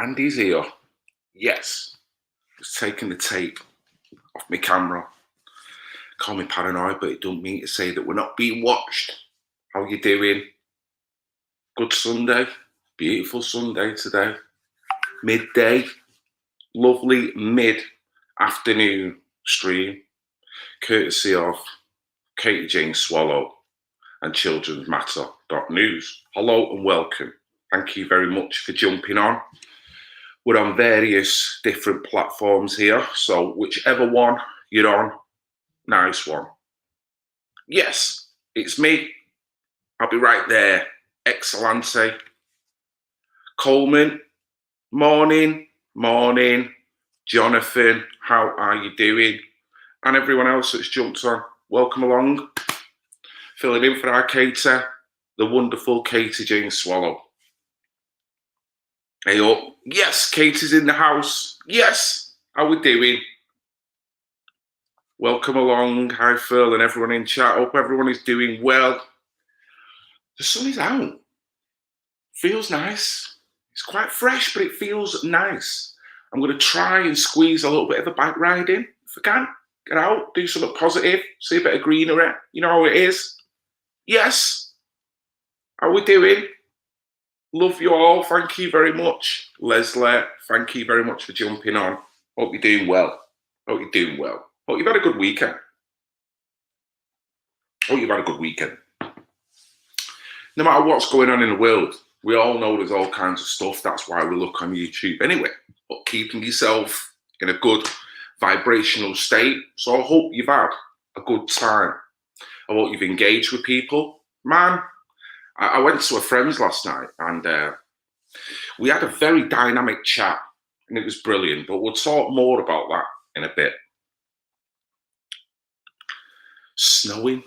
Andy's here. Yes. Just taking the tape off my camera. Call me paranoid, but it don't mean to say that we're not being watched. How you doing? Good Sunday. Beautiful Sunday today. Midday. Lovely mid-afternoon stream. Courtesy of Katie Jane Swallow and Children's Matter.news. Hello and welcome. Thank you very much for jumping on. We're on various different platforms here, so whichever one you're on, nice one. Yes, it's me. I'll be right there. Excellente. Coleman, morning. Jonathan, how are you doing? And everyone else that's jumped on, welcome along. Filling in for our Katie, the wonderful Katie Jane Swallow. Hey up. Yes, Katie's in the house. Yes, how we doing? Welcome along. Hi Phil and everyone in chat. Hope everyone is doing well. The sun is out. Feels nice. It's quite fresh, but it feels nice. I'm going to try and squeeze a little bit of a bike ride in if I can. Get out, do something positive, see a bit of greenery. You know how it is. Yes. How we doing? Love you all. Thank you very much. Leslie, thank you very much for jumping on. Hope you're doing well. Hope you're doing well. Hope you've had a good weekend. Hope you've had a good weekend. No matter what's going on in the world, we all know there's all kinds of stuff. That's why we look on YouTube anyway. But keeping yourself in a good vibrational state. So I hope you've had a good time. I hope you've engaged with people. Man, I went to a friend's last night and we had a very dynamic chat and it was brilliant, but we'll talk more about that in a bit. Snowing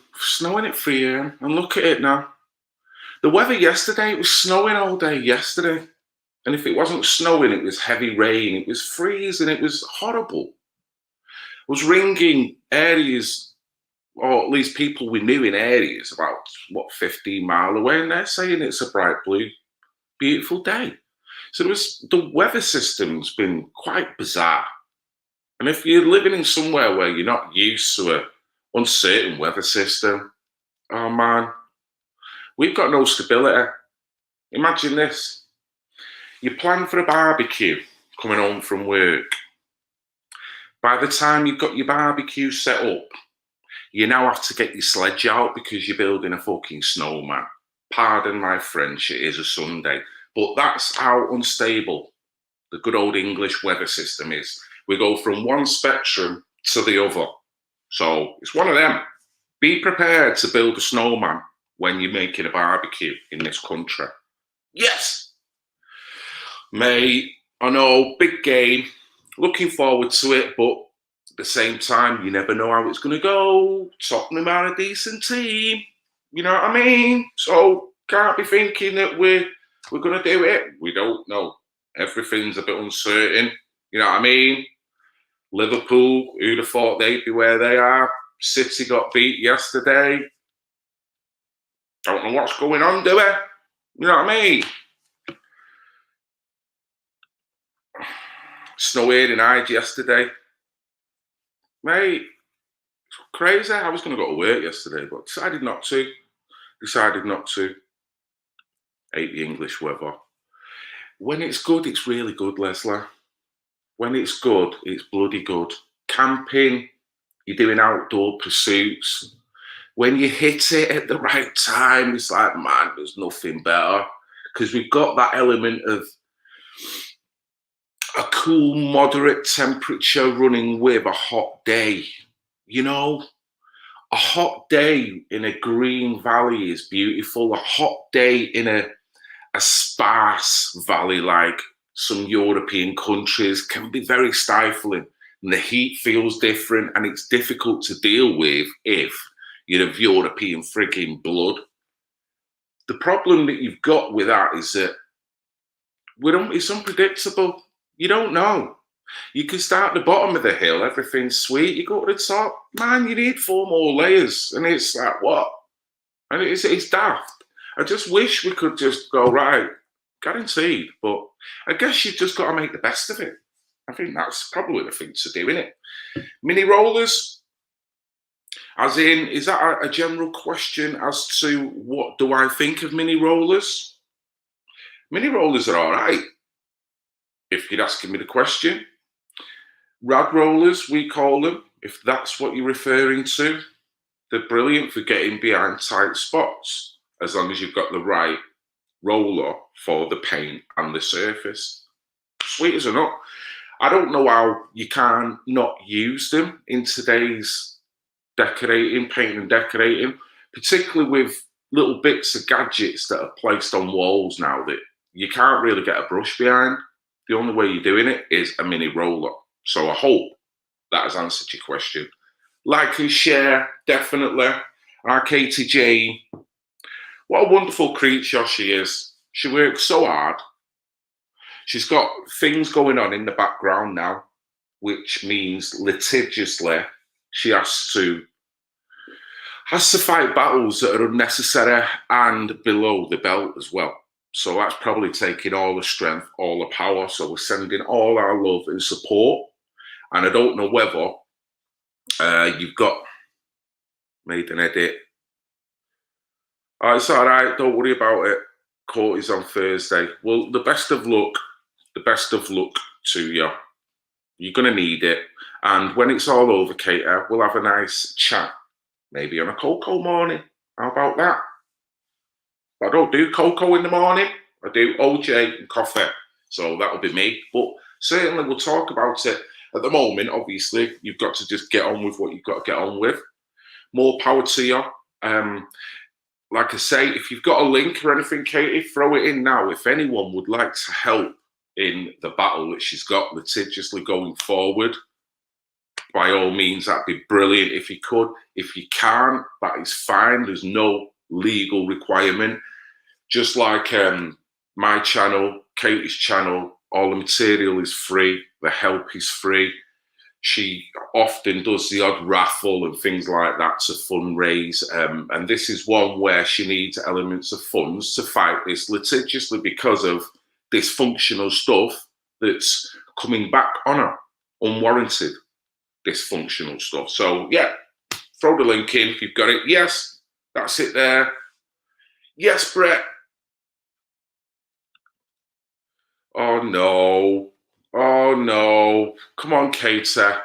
at 3 a.m. and look at it now. The weather yesterday, it was snowing all day yesterday. And if it wasn't snowing, it was heavy rain, it was freezing, it was horrible. I was ringing areas, or at least people we knew in areas about, 15 miles away, and they're saying it's a bright blue, beautiful day. So the weather system's been quite bizarre. And if you're living in somewhere where you're not used to an uncertain weather system, oh man, we've got no stability. Imagine this. You plan for a barbecue coming home from work. By the time you've got your barbecue set up, you now have to get your sledge out because you're building a fucking snowman. Pardon my French, it is a Sunday. But that's how unstable the good old English weather system is. We go from one spectrum to the other. So it's one of them. Be prepared to build a snowman when you're making a barbecue in this country. Yes! Mate, I know, big game. Looking forward to it, but at the same time, you never know how it's going to go. Tottenham are a decent team. You know what I mean? So can't be thinking that we're going to do it. We don't know. Everything's a bit uncertain. You know what I mean? Liverpool, who'd have thought they'd be where they are? City got beat yesterday. Don't know what's going on, do we? You know what I mean? Snow here in Hyde yesterday. Mate, it's crazy. I was going to go to work yesterday, but decided not to. Hate the English weather. When it's good, it's really good, Leslie. When it's good, it's bloody good. Camping, you're doing outdoor pursuits. When you hit it at the right time, it's like, man, there's nothing better. Because we've got that element of a cool, moderate temperature running with a hot day. You know, a hot day in a green valley is beautiful. A hot day in a sparse valley like some European countries can be very stifling. And the heat feels different and it's difficult to deal with if you're of European frigging blood. The problem that you've got with that is that it's unpredictable. You don't know. You can start at the bottom of the hill, everything's sweet. You go to the top, man, you need 4 more layers. And it's like, what? And it's daft. I just wish we could just go, right, guaranteed. But I guess you've just got to make the best of it. I think that's probably the thing to do, isn't it? Mini rollers, as in, is that a general question as to what do I think of mini rollers? Mini rollers are all right, if you're asking me the question. Rad rollers, we call them, if that's what you're referring to. They're brilliant for getting behind tight spots, as long as you've got the right roller for the paint and the surface. Sweet as a nut. I don't know how you can not use them in today's decorating, painting and decorating, particularly with little bits of gadgets that are placed on walls now that you can't really get a brush behind. The only way you're doing it is a mini roller. So I hope that has answered your question. Like and share, definitely. Our Katie Jane, what a wonderful creature she is. She works so hard. She's got things going on in the background now, which means litigiously she has to fight battles that are unnecessary and below the belt as well. So that's probably taking all the strength, all the power. So we're sending all our love and support. And I don't know whether you've got made an edit. Oh, it's all right. Don't worry about it. Court is on Thursday. Well, the best of luck to you. You're going to need it. And when it's all over, Kate, we'll have a nice chat. Maybe on a cocoa morning. How about that? I don't do cocoa in the morning. I do OJ and coffee. So that'll be me. But certainly we'll talk about it. At the moment, obviously, you've got to just get on with what you've got to get on with. More power to you. Like I say, if you've got a link or anything, Katie, throw it in now. If anyone would like to help in the battle that she's got litigiously going forward, by all means, that'd be brilliant if you could. If you can't, that is fine. There's no legal requirement. Just like my channel, Katie's channel, all the material is free. The help is free. She often does the odd raffle and things like that to fundraise. And this is one where she needs elements of funds to fight this litigiously because of dysfunctional stuff that's coming back on her, unwarranted dysfunctional stuff. So yeah, throw the link in if you've got it. Yes, that's it there. Yes, Brett. Oh no. Oh no. Come on, Kater.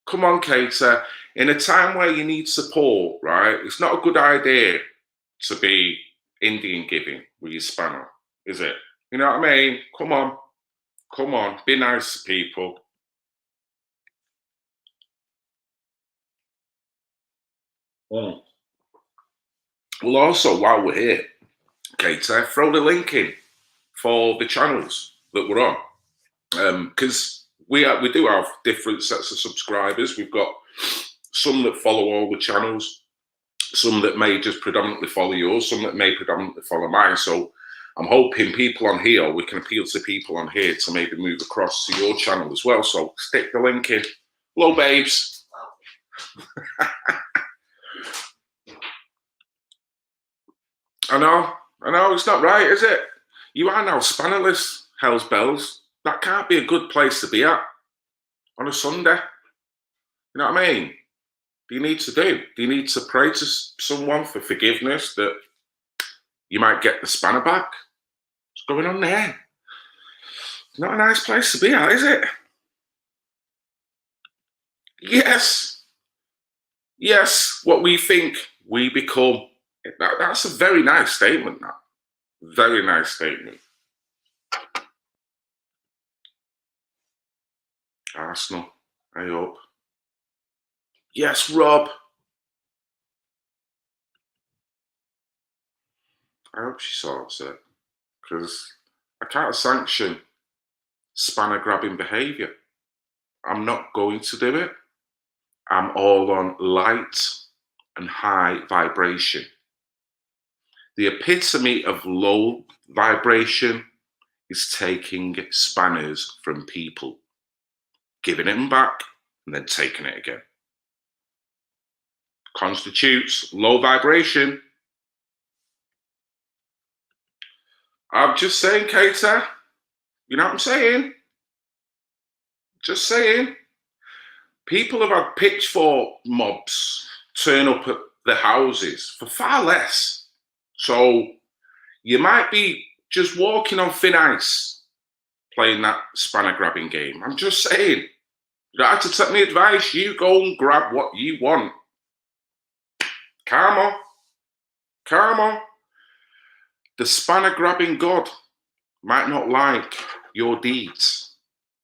Come on, Kater. In a time where you need support, right? It's not a good idea to be Indian giving with your spanner, is it? You know what I mean? Come on. Come on. Be nice to people. Well, also, while we're here, Kater, throw the link in for the channels that we're on. Because we do have different sets of subscribers. We've got some that follow all the channels, some that may just predominantly follow yours, some that may predominantly follow mine. So I'm hoping people on here, we can appeal to people on here to maybe move across to your channel as well. So stick the link in. Hello, babes. I know, it's not right, is it? You are now spannerless, hell's bells. That can't be a good place to be at on a Sunday. You know what I mean? Do you need to do? Do you need to pray to someone for forgiveness that you might get the spanner back? What's going on there? It's not a nice place to be at, is it? Yes. Yes, what we think, we become. That's a very nice statement, that. Very nice statement. Arsenal, I hope. Yes, Rob. I hope she sorts it, because I can't sanction spanner grabbing behaviour. I'm not going to do it. I'm all on light and high vibration. The epitome of low vibration is taking spanners from people, giving them back, and then taking it again. Constitutes low vibration. I'm just saying, Kater, You know what I'm saying? Just saying. People have had pitchfork mobs turn up at the houses for far less. So you might be just walking on thin ice playing that spanner grabbing game. I'm just saying. You don't have to take me advice. You go and grab what you want. Karma. Karma. The spanner grabbing God might not like your deeds.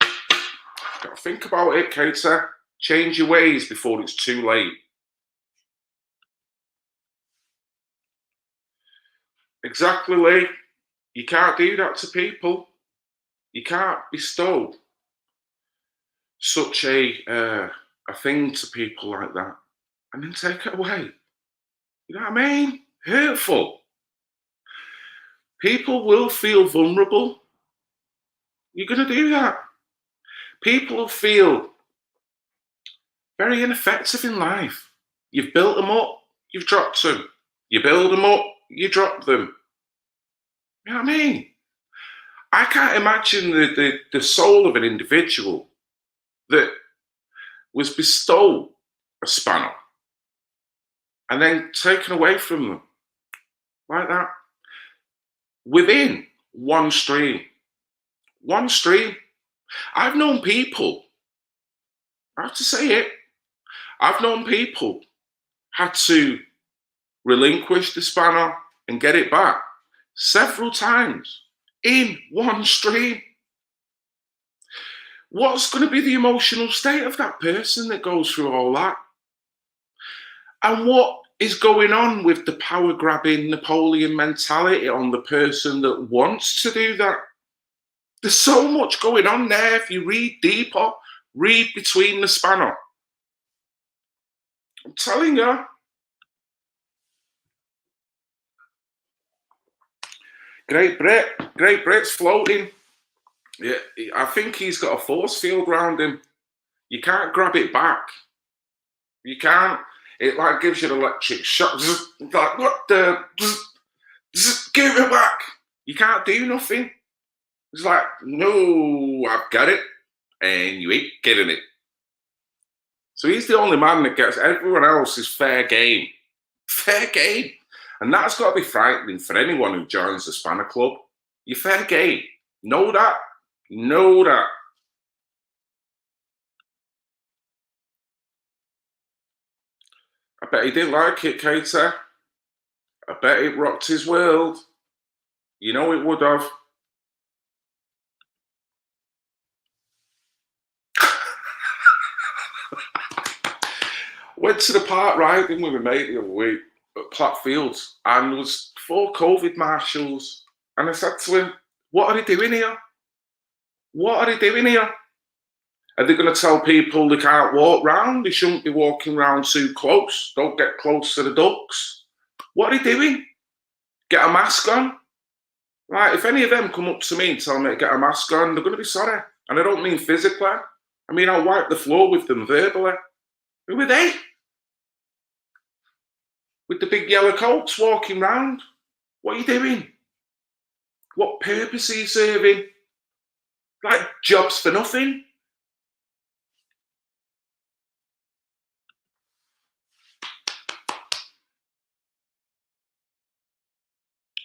Gotta think about it, Katie. Change your ways before it's too late. Exactly, Lee. You can't do that to people. You can't bestow such a thing to people like that and then take it away. You know what I mean? Hurtful. People will feel vulnerable. You're going to do that. People will feel very ineffective in life. You've built them up, you've dropped them. You build them up, you drop them. You know what I mean? I can't imagine the soul of an individual that was bestowed a spanner and then taken away from them like that within one stream. One stream. I've known people, I have to say it, I've known people had to relinquish the spanner and get it back several times in one stream. What's going to be the emotional state of that person that goes through all that? And what is going on with the power grabbing Napoleon mentality on the person that wants to do that? There's so much going on there. If you read deeper, read between the spanner. I'm telling you. Great Brit's floating. Yeah, I think he's got a force field around him. You can't grab it back. You can't. It like gives you an electric shock. Like, what the? Give it back. You can't do nothing. It's like, no, I've got it, and you ain't getting it. So he's the only man that gets. Everyone else is fair game. Fair game. And that's got to be frightening for anyone who joins the Spanner Club. You're fair game. Know that. Know that. I bet he didn't like it, Katie. I bet it rocked his world. You know it would have. Went to the park riding with my mate the other week at Plattfields, and there was 4 COVID marshals. And I said to him, what are they doing here? What are they doing here? Are they going to tell people they can't walk round? They shouldn't be walking round too close. Don't get close to the ducks. What are they doing? Get a mask on? Right, if any of them come up to me and tell me to get a mask on, they're going to be sorry. And I don't mean physically. I mean, I'll wipe the floor with them verbally. Who are they? With the big yellow coats walking round? What are you doing? What purpose are you serving? Like jobs for nothing?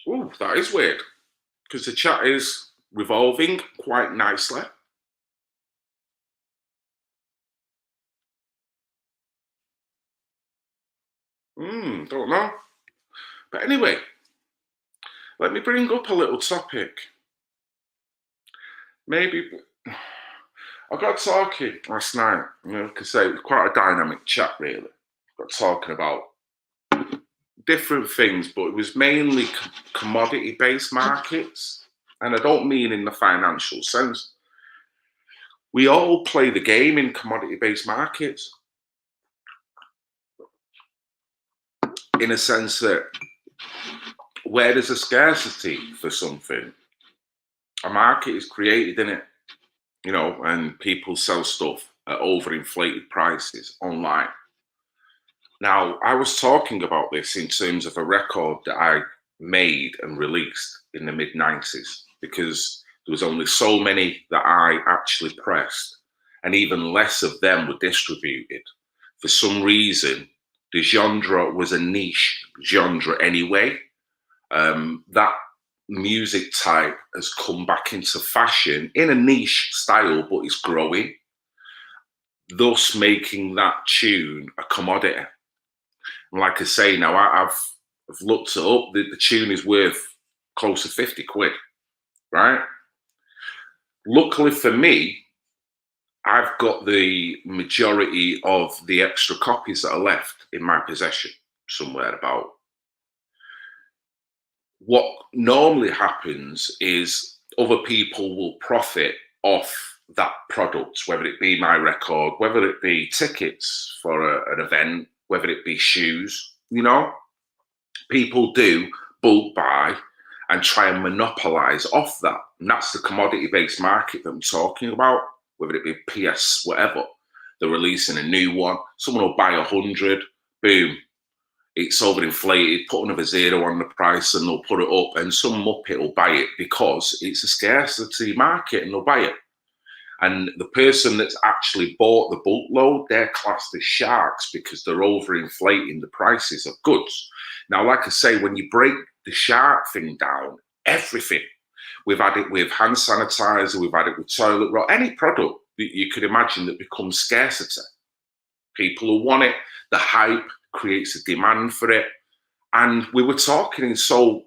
Oh, that is weird. Because the chat is revolving quite nicely. Don't know. But anyway, let me bring up a little topic. Maybe I got talking last night, like I say, it was quite a dynamic chat, really. Got talking about different things, but it was mainly commodity-based markets. And I don't mean in the financial sense. We all play the game in commodity-based markets. In a sense that where there's a scarcity for something, a market is created in it, and people sell stuff at overinflated prices online. Now, I was talking about this in terms of a record that I made and released in the mid-90s, because There was only so many that I actually pressed, and even less of them were distributed. For some reason, the genre was a niche genre anyway. That music type has come back into fashion in a niche style, but it's growing, thus making that tune a commodity. And like I say, now I've looked it up. The tune is worth close to 50 quid, right? Luckily for me, I've got the majority of the extra copies that are left in my possession somewhere about. What normally happens is other people will profit off that product, whether it be my record, whether it be tickets for an event, whether it be shoes, you know. People do bulk buy and try and monopolize off that. And that's the commodity-based market that I'm talking about, whether it be PS, whatever. They're releasing a new one. Someone will buy 100, boom. It's overinflated, put another zero on the price and they'll put it up, and some muppet will buy it because it's a scarcity market and they'll buy it. And the person that's actually bought the bulk load, they're classed as sharks because they're overinflating the prices of goods. Now, like I say, when you break the shark thing down, everything, we've had it with hand sanitizer, we've had it with toilet roll, any product that you could imagine that becomes scarcity. People who want it, the hype creates a demand for it. And we were talking in so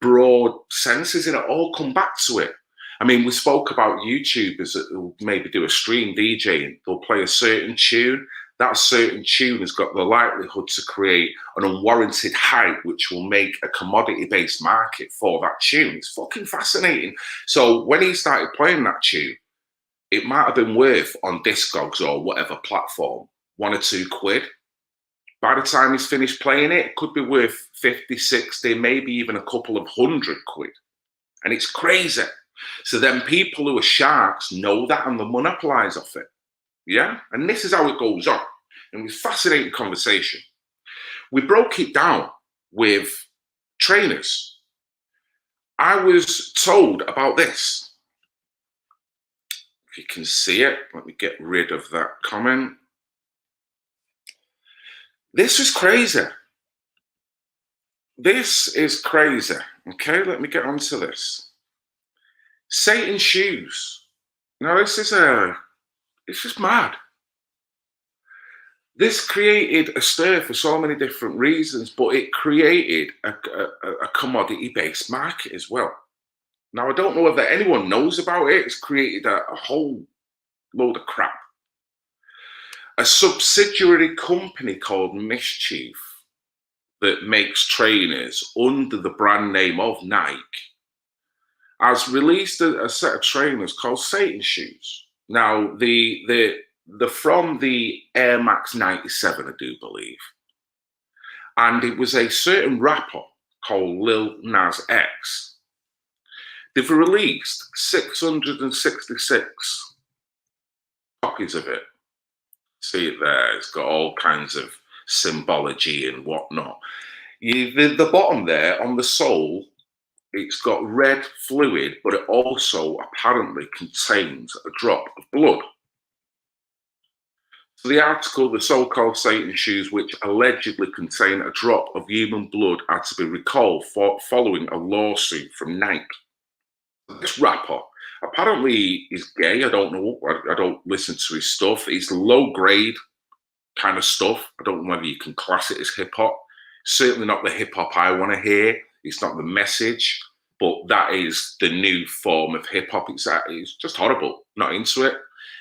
broad senses, and it all come back to it. I mean, we spoke about YouTubers that will maybe do a stream DJing. They'll play a certain tune. That certain tune has got the likelihood to create an unwarranted hype, which will make a commodity-based market for that tune. It's fucking fascinating. So when he started playing that tune, it might have been worth on Discogs or whatever platform, 1 or 2 quid. By the time he's finished playing it, it could be worth 50, 60, maybe even a couple of 100 quid. And it's crazy. So then people who are sharks know that and they monopolize off it. Yeah? And this is how it goes on. And it was a fascinating conversation. We broke it down with trainers. I was told about this. If you can see it, let me get rid of that comment. This is crazy. This is crazy. Okay, let me get onto this. Satan shoes. Now this is mad. This created a stir for so many different reasons, but it created a commodity-based market as well. Now I don't know whether anyone knows about it. It's created a whole load of crap. A subsidiary company called Mischief that makes trainers under the brand name of Nike has released a set of trainers called Satan shoes. Now, they're from the Air Max 97, I do believe. And it was a certain rapper called Lil Nas X. They've released 666 copies of it. See it there, it's got all kinds of symbology and whatnot. The bottom there on the sole, it's got red fluid, but it also apparently contains a drop of blood. So the article, the so-called Satan shoes, which allegedly contain a drop of human blood, had to be recalled following a lawsuit from Nike. This rapper apparently is gay. I don't know. I don't listen to his stuff. It's low-grade kind of stuff. I don't know whether you can class it as hip-hop. Certainly not the hip-hop I want to hear. It's not the message, but that is the new form of hip-hop. It's just horrible. Not into it.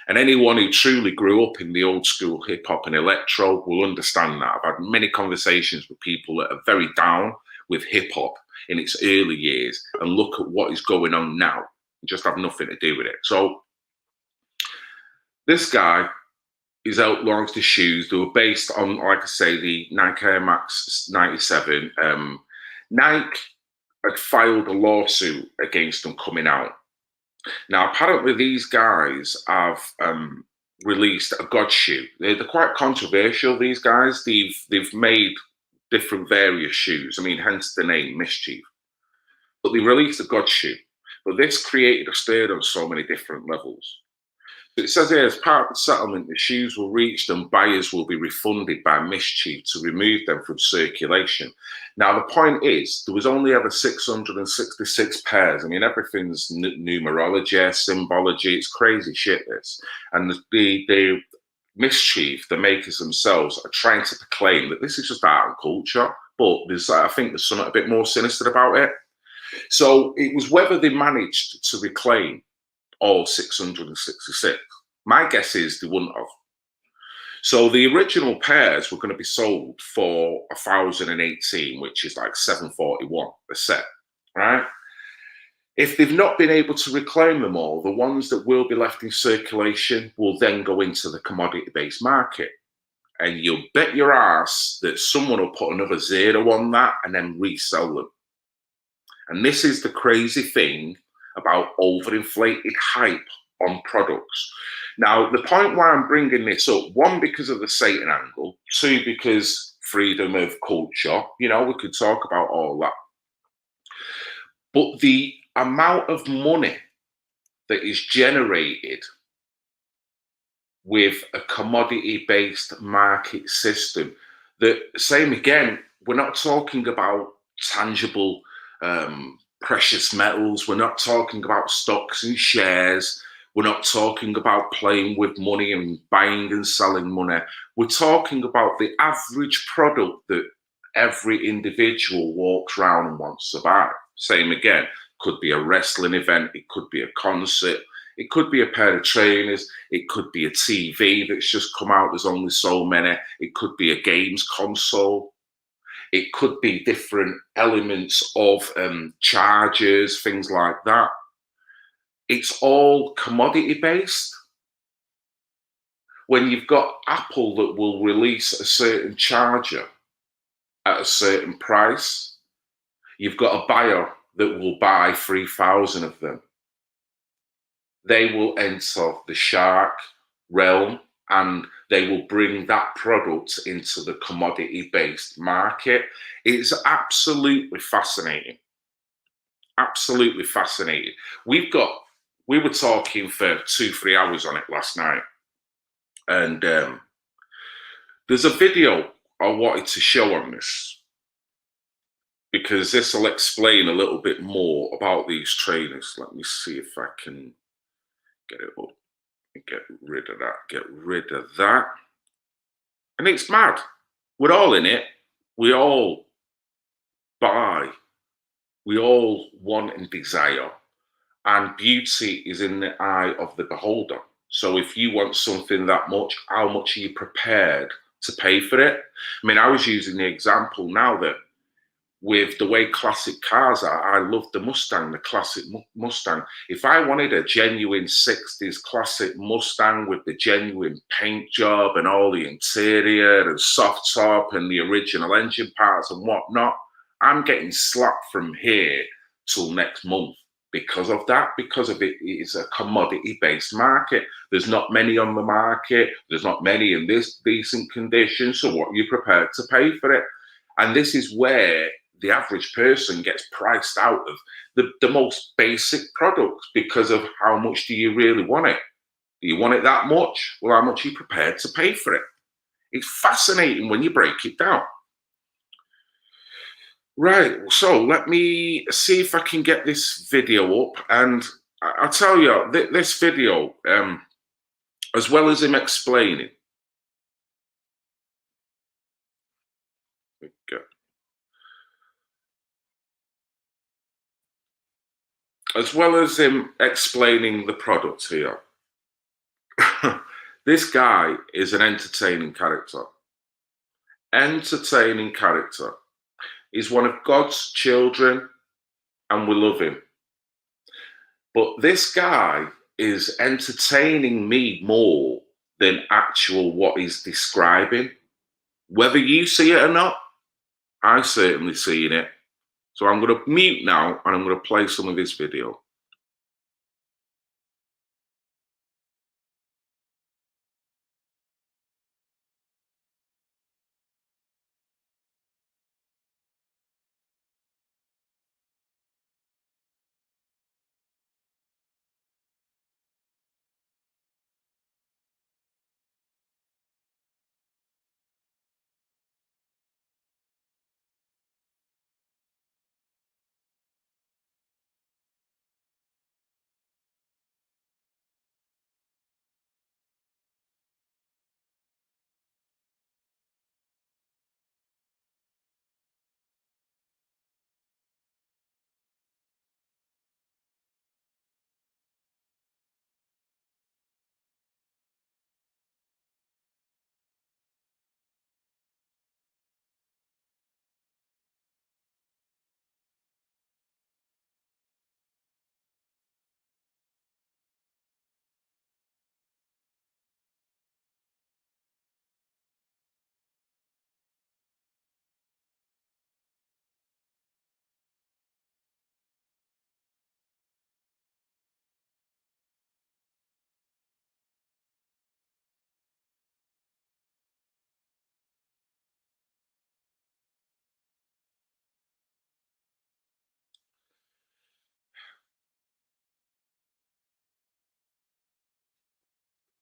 And anyone who truly grew up in the old school hip-hop and electro will understand that. I've had many conversations with people that are very down with hip-hop in its early years and look at what is going on now and just have nothing to do with it. So this guy is outlawing the shoes. They were based on, like I say, the Nike Air Max 97. Nike had filed a lawsuit against them coming out. Now, apparently these guys have released a God shoe. They're quite controversial, these guys. They've made different various shoes. I mean, hence the name Mischief. But they released a God shoe. But this created a stir on so many different levels. It says here, as part of the settlement, the shoes will reach them, buyers will be refunded by Mischief to remove them from circulation. Now, the point is, there was only ever 666 pairs. I mean, everything's numerology, symbology, it's crazy shit, this. And the Mischief, the makers themselves, are trying to proclaim that this is just art and culture, but I think there's something a bit more sinister about it. So it was whether they managed to reclaim all 666. My guess is they wouldn't have. So the original pairs were going to be sold for 1,018, which is like 741 a set, right? If they've not been able to reclaim them all, the ones that will be left in circulation will then go into the commodity-based market. And you'll bet your ass that someone will put another zero on that and then resell them. And this is the crazy thing about overinflated hype on products. Now, the point why I'm bringing this up, one, because of the Satan angle, two, because freedom of culture, you know, we could talk about all that. But the amount of money that is generated with a commodity-based market system, that, same again, we're not talking about tangible precious metals. We're not talking about stocks and shares. We're not talking about playing with money and buying and selling money. We're talking about the average product that every individual walks around and wants to buy. Same again, could be a wrestling event, it could be a concert, it could be a pair of trainers, it could be a TV that's just come out, there's only so many, it could be a games console. It could be different elements of chargers, things like that. It's all commodity based. When you've got Apple that will release a certain charger at a certain price, you've got a buyer that will buy 3,000 of them. They will enter the shark realm and they will bring that product into the commodity-based market. It's absolutely fascinating. Absolutely fascinating. We were talking for 2-3 hours on it last night. And there's a video I wanted to show on this, because this will explain a little bit more about these trainers. Let me see if I can get it up. Get rid of that, get rid of that. And it's mad. We're all in it. We all buy. We all want and desire. And beauty is in the eye of the beholder. So if you want something that much, how much are you prepared to pay for it? I mean, I was using the example now that with the way classic cars are, I love the Mustang, the classic Mustang. If I wanted a genuine 60s classic Mustang with the genuine paint job and all the interior and soft top and the original engine parts and whatnot, I'm getting slapped from here till next month because of that, because of it is a commodity-based market. There's not many on the market. There's not many in this decent condition. So what are you prepared to pay for it? And this is where the average person gets priced out of the most basic products because of how much do you really want it? Do you want it that much? Well, how much are you prepared to pay for it? It's fascinating when you break it down. Right, so let me see if I can get this video up. And I'll tell you, this video, as well as him explaining, the product here, this guy is an entertaining character. Entertaining character. He's one of God's children and we love him. But this guy is entertaining me more than actual what he's describing. Whether you see it or not, I certainly seen it. So I'm going to mute now and I'm going to play some of this video.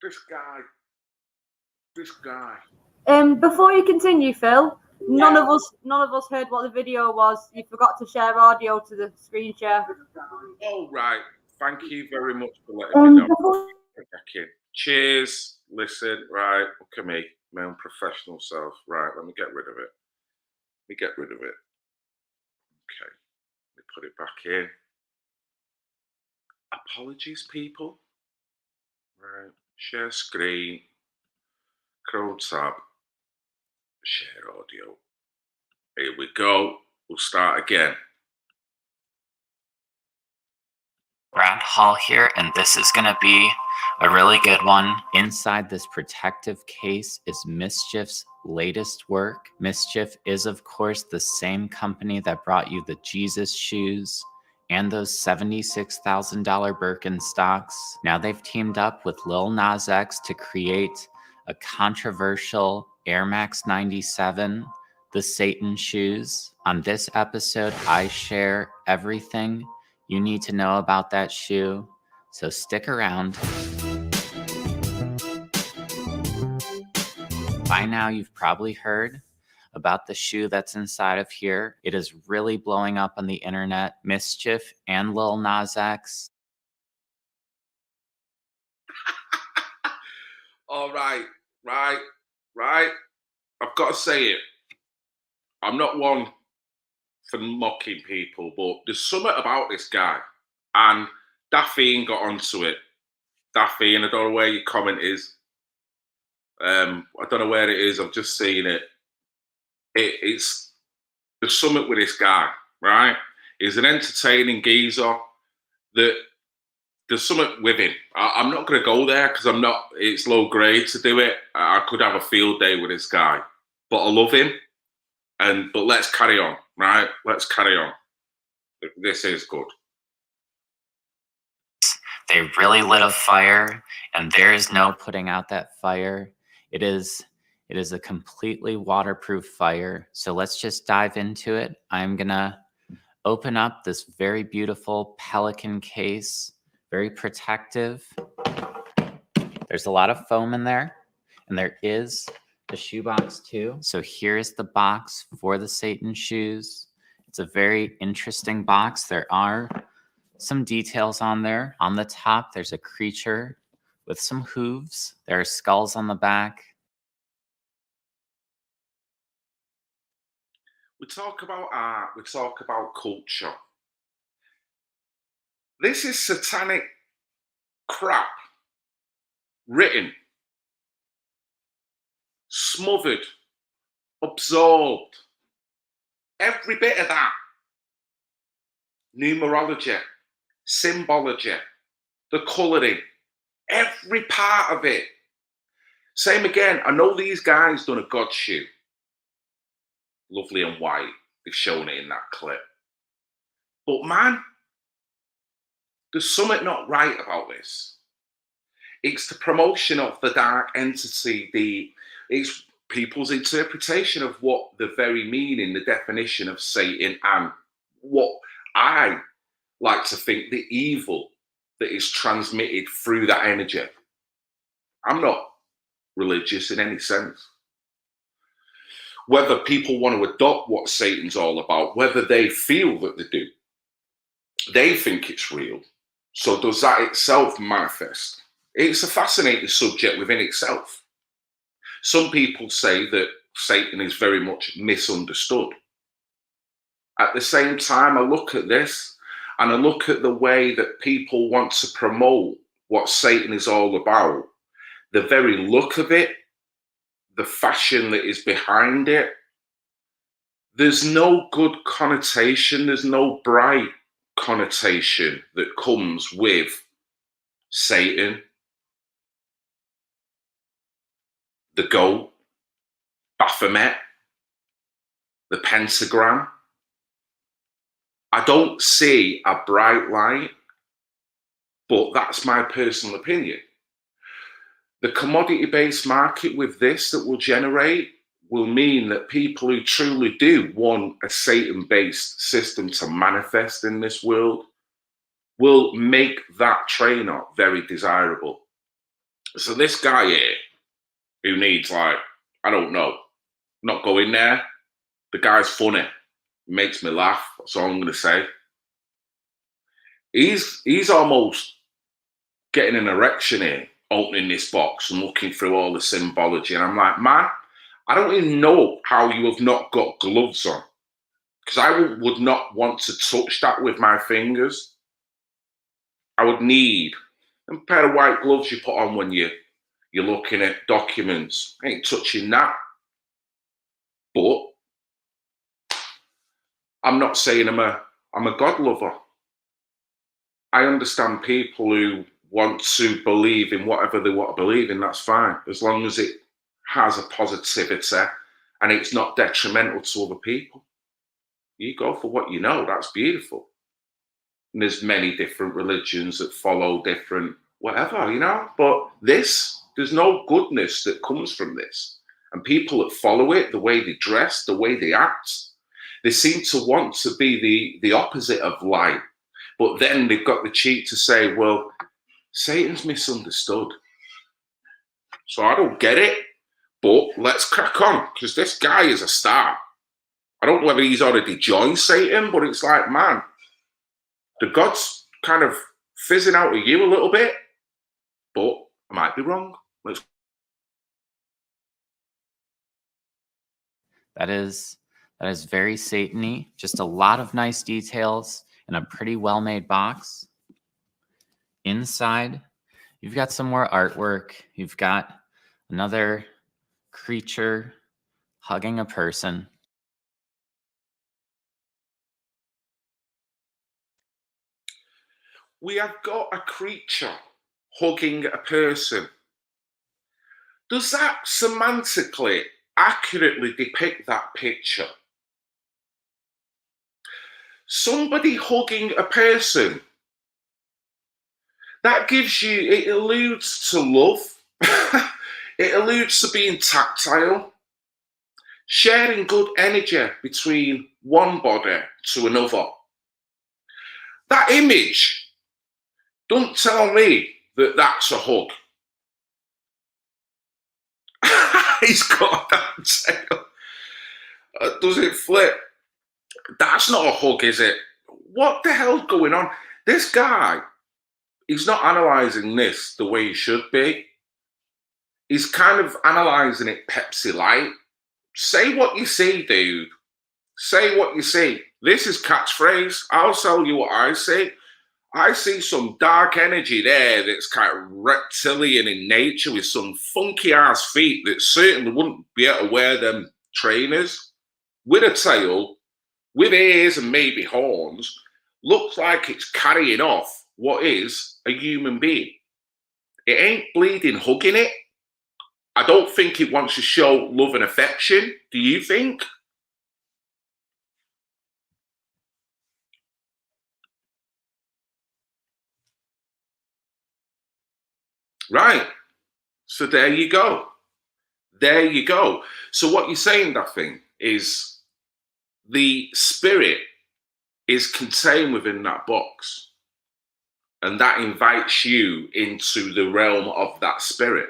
This guy. This guy. Before you continue, Phil, none of us heard what the video was. You forgot to share audio to the screen share. Oh, right. Thank you very much for letting me know. Cheers. Listen, right. Look at me, my own professional self. Right. Let me get rid of it. Okay. Let me put it back in. Apologies, people. Right. Share screen. Chrome tab. Share audio. Here we go. We'll start again. Brad Hall here, and this is going to be a really good one. Inside this protective case is Mischief's latest work. Mischief is, of course, the same company that brought you the Jesus shoes and those $76,000 Birkenstocks. Now they've teamed up with Lil Nas X to create a controversial Air Max 97, the Satan shoes. On this episode, I share everything you need to know about that shoe, so stick around. By now, you've probably heard about the shoe that's inside of here. It is really blowing up on the internet. Mischief and Lil Nas X. All right. I've got to say it. I'm not one for mocking people, but there's something about this guy. And Daffy got onto it. Daffy, and I don't know where your comment is. I don't know where it is. I've just seen it. It's there's something with this guy, right? He's an entertaining geezer. There's something with him. I'm not going to go there because it's low grade to do it. I could have a field day with this guy, but I love him. But let's carry on, right? Let's carry on. This is good. They really lit a fire, and there is no putting out that fire. It is a completely waterproof fire. So let's just dive into it. I'm gonna open up this very beautiful Pelican case, very protective. There's a lot of foam in there, and there is the shoebox too. So here's the box for the Satan shoes. It's a very interesting box. There are some details on there. On the top, there's a creature with some hooves. There are skulls on the back. We talk about art, we talk about culture. This is satanic crap. Written, smothered, absorbed. Every bit of that. Numerology, symbology, the colouring, every part of it. Same again, I know these guys done a God shoe. Lovely and white. They've shown it in that clip. But man, there's something not right about this. It's the promotion of the dark entity. It's people's interpretation of what the very meaning, the definition of Satan, and what I like to think the evil that is transmitted through that energy. I'm not religious in any sense. Whether people want to adopt what Satan's all about, whether they feel that they do, they think it's real. So does that itself manifest? It's a fascinating subject within itself. Some people say that Satan is very much misunderstood. At the same time, I look at this and I look at the way that people want to promote what Satan is all about, the very look of it, the fashion that is behind it. There's no good connotation, there's no bright connotation that comes with Satan, the goat, Baphomet, the pentagram. I don't see a bright light, but that's my personal opinion. The commodity-based market with this that will generate will mean that people who truly do want a Satan-based system to manifest in this world will make that trainer very desirable. So this guy here, who needs, like, I don't know, not go in there. The guy's funny. He makes me laugh. That's all I'm going to say. He's almost getting an erection here, opening this box and looking through all the symbology. And I'm like, man, I don't even know how you have not got gloves on, because I would not want to touch that with my fingers. I would need a pair of white gloves you put on when you're looking at documents. I ain't touching that. But I'm not saying I'm a God lover. I understand people who want to believe in whatever they want to believe in. That's fine, as long as it has a positivity and it's not detrimental to other people. You go for what you know. That's beautiful. And there's many different religions that follow different whatever, you know. But there's no goodness that comes from this. And people that follow it, the way they dress, the way they act, they seem to want to be the opposite of light. But then they've got the cheek to say, well, Satan's misunderstood. So I don't get it. But let's crack on, because this guy is a star. I don't know whether he's already joined Satan, but it's like, man, the God's kind of fizzing out of you a little bit. But I might be wrong. That is very Satan-y. Just a lot of nice details in a pretty well-made box. Inside, you've got some more artwork. You've got another creature hugging a person. We have got a creature hugging a person. Does that semantically accurately depict that picture? Somebody hugging a person, that gives you, it alludes to love. It alludes to being tactile, sharing good energy between one body to another. That image, don't tell me that that's a hug. He's got that tail. Does it flip? That's not a hug, is it? What the hell's going on? This guy, he's not analysing this the way he should be. He's kind of analysing it Pepsi Light. Say what you see, dude. Say what you see. This is catchphrase. I'll tell you what I see. I see some dark energy there that's kind of reptilian in nature with some funky ass feet that certainly wouldn't be able to wear them trainers, with a tail, with ears and maybe horns. Looks like it's carrying off what is a human being. It ain't bleeding hugging it. I don't think it wants to show love and affection. Do you think? Right. So there you go. There you go. So what you're saying, Daphne, is the spirit is contained within that box. And that invites you into the realm of that spirit.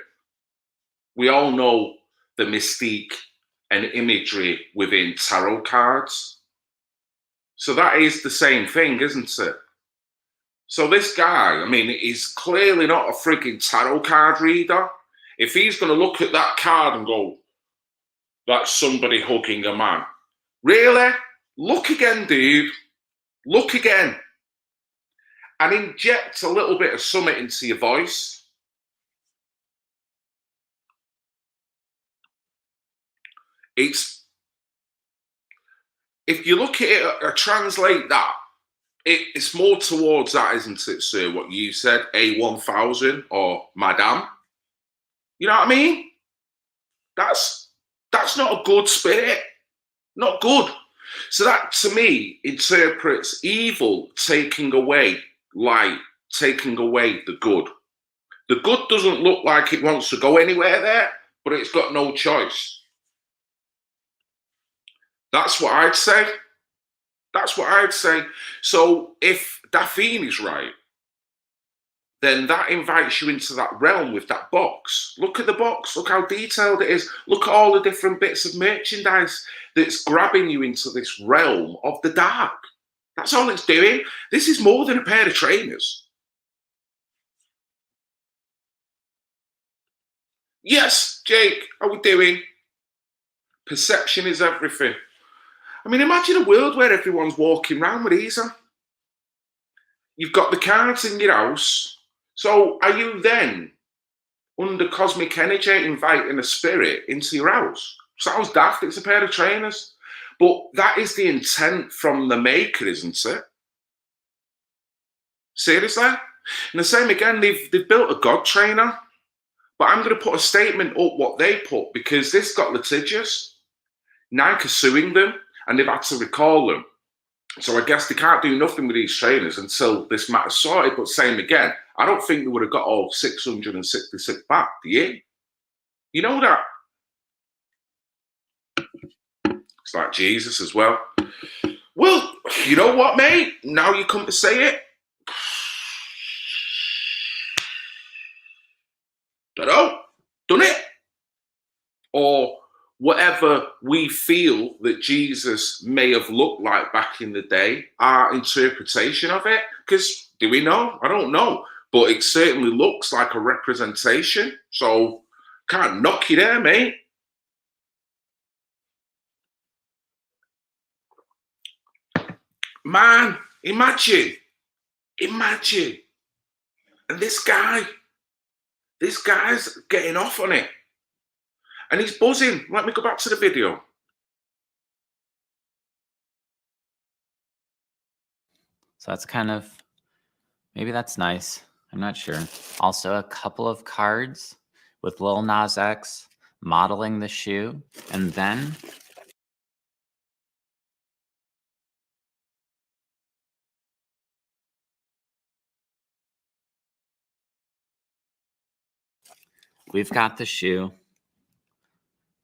We all know the mystique and imagery within tarot cards. So that is the same thing, isn't it? So this guy, I mean, he's clearly not a freaking tarot card reader. If he's going to look at that card and go, that's somebody hugging a man. Really? Look again, dude. Look again. And inject a little bit of something into your voice. It's, if you look at it or translate that, it's more towards that, isn't it, sir? What you said, A1000 or Madame. You know what I mean? That's not a good spirit. Not good. So that, to me, interprets evil taking away light, taking away the good. The good doesn't look like it wants to go anywhere there, but it's got no choice. That's what I'd say. That's what I'd say. So if Daphne is right, then that invites you into that realm with that box. Look at the box. Look how detailed it is. Look at all the different bits of merchandise that's grabbing you into this realm of the dark. That's all it's doing. This is more than a pair of trainers. Yes, Jake, how we doing? Perception is everything. I mean, imagine a world where everyone's walking around with these on. You've got the cards in your house. So are you then under cosmic energy inviting a spirit into your house? Sounds daft, it's a pair of trainers. But that is the intent from the maker, isn't it? Seriously? And the same again, they've built a God trainer. But I'm going to put a statement up what they put because this got litigious. Nike suing them and they've had to recall them. So I guess they can't do nothing with these trainers until this matter's sorted. But same again, I don't think they would have got all 666 back, do you? You know that? It's like Jesus as well. Well, you know what, mate? Now you come to say it. Dunno, done it. Or whatever we feel that Jesus may have looked like back in the day, our interpretation of it, because do we know? I don't know. But it certainly looks like a representation. So can't knock you there, mate. Man, imagine. And this guy's getting off on it. And he's buzzing. Let me go back to the video. So that's kind of, maybe that's nice. I'm not sure. Also a couple of cards with Lil Nas X modeling the shoe. And then we've got the shoe,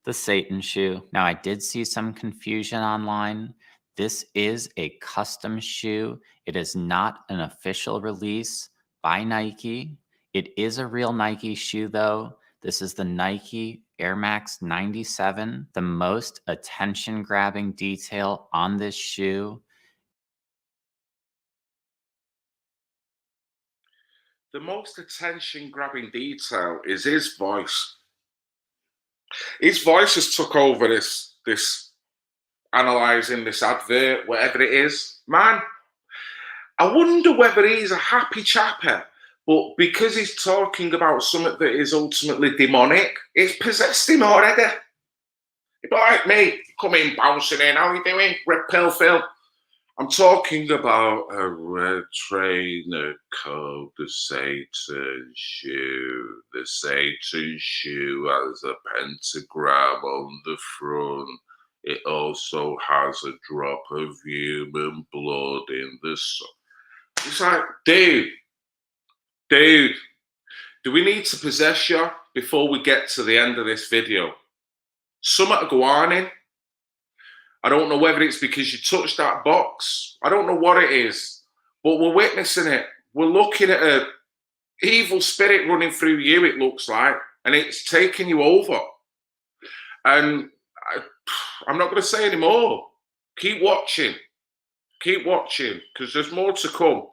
the Satan shoe. Now I did see some confusion online. This is a custom shoe. It is not an official release by Nike. It is a real Nike shoe though. This is the Nike Air Max 97. The most attention-grabbing detail on this shoe. The most attention-grabbing detail is his voice. His voice has took over this analysing this advert, whatever it is. Man, I wonder whether he's a happy chapper, but because he's talking about something that is ultimately demonic, it's possessed him already. He'd be like, mate, come in, bouncing in, how you doing? Red Pill Phil. I'm talking about a red trainer called the Satan shoe. The Satan shoe has a pentagram on the front. It also has a drop of human blood in the sun. It's like, dude, do we need to possess you before we get to the end of this video? Something to go on in. I don't know whether it's because you touched that box. I don't know what it is, but we're witnessing it. We're looking at an evil spirit running through you, it looks like, and it's taking you over. And I'm not going to say any more. Keep watching. Keep watching, because there's more to come.